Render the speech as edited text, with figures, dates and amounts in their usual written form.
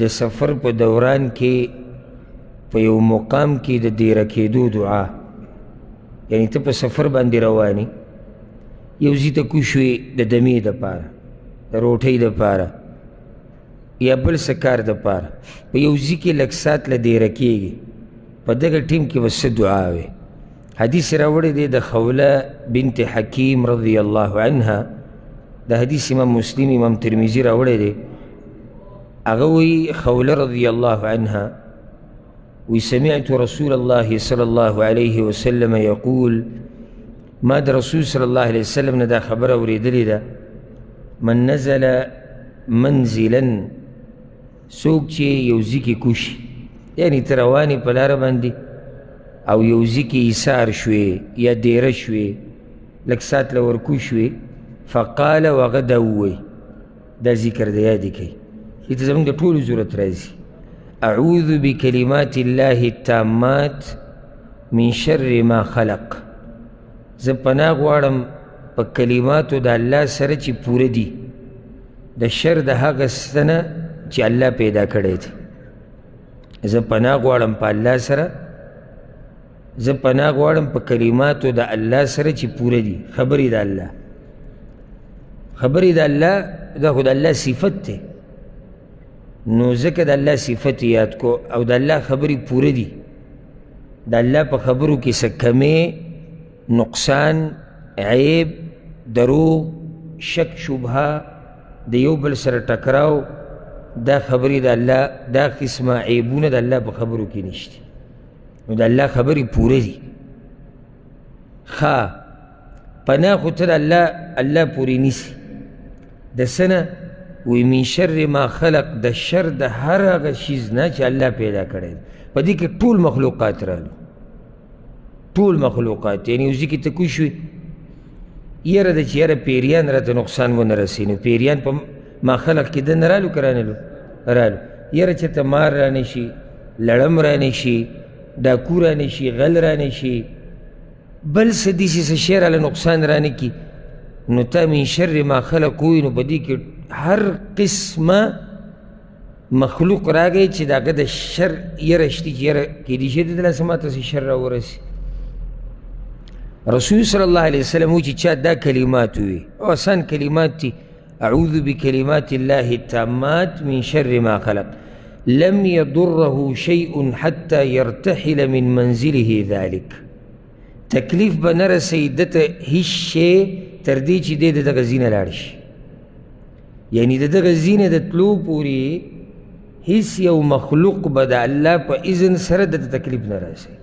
د سفر په دوران کې په یو مقام کې د دیره کېدو دعا، یعنی ته په سفر باندې روانې یو ځای ته کوږ شوې د دمې دپاره، د روټۍ دپاره یا بل څه کار دپاره، په یو ځای کې لږ ساعت له دیره کېږي، په دغه ټیم کې به څه دعا وې؟ حدیث راوړی دی د خوله بنت حکیم رضی الله عنها، د حدیث امام مسلم امام ترمذي راوړی دی. هغه وی خوله رضی الله عنها وی سمعت رسول الله صلی الله علیه وسلم یقول، ما د رسول صلی الله علیه وسلم نه دا خبره اورېدلې ده، من نزل منزلا، څوک چې یو ځای کې کوږ شي، یعنی ته روانې په لاره باندې او یو ځای کې ایثار شوې یا دیره شوې، لږ ساعت له ورکوږ شوې، فقال وهغه دا ووایي، دا ذکر د یادې کوي، چې ته زموږ د ټولو ضرورت راځي، اعوذ بکلمات الله التامات من شر ما خلق، زه پناه غواړم په کلماتو د الله سره چې پوره دي د شر د هغه څه نه چې الله پیدا کړی دی. زه پناه غواړم په الله سره، زه پناه غواړم په کلماتو د الله سره چې پوره دي. خبرې د الله، خبرې د الله دا خو د الله صفت دی، نو ځکه د الله صفت یاد کو او د الله خبرې پوره دي، د الله په خبرو کې څه کمی، نقصان، عیب، دروغ، شک، شبهه، د یو بل سره ټکراو، دا خبرې د الله، دا قسمه عیبونه د الله په خبرو کې نشته، نو د الله خبرې پوره دي. ښه پناه خو ته د الله پورې نیسي د څه نه؟ وی من شر ما خلق، د شر د هر هغه شیز نه چې الله پیدا کړی دی. په دې کې ټول مخلوقات رالو، ټول مخلوقات، یعنی یو ځای کې ته کوږ شوې، یره ده چې یاره پیریان راته نقصان ونه رسوي، نو پیریان په ما خلق کې دننه رالو که رانلو؟ رالو. یره چې ته مار رانه شي، لړم رانه شي، ډاکو رانه شي، غل رانه شي، بل څه داسې څه شی راله نقصان رانه کي، نو ته من شر ما خلق ووایي، نو په دې کې هر قسمه مخلوق راغی چې د هغه د شر یره شتي، چې یره کیدای شي د لاسه ماته څه شر راورسي. رسول صلی الله علیه وسلم وایي چې چا دا کلمات ووایي، او آسان کلمات دي، اعوذ بکلمات الله التامات من شر ما خلق لم يضره شيء حتى يرتحل من منزله ذلك، تکلیف به نه رسوي دته هیڅ شی تر دې چې دی د دغه ځای نه لاړ شي، یعنی د دغه ځای نه د تلو پورې هیڅ یو مخلوق به د الله په اذن سره دته تکلیف نه رسوي.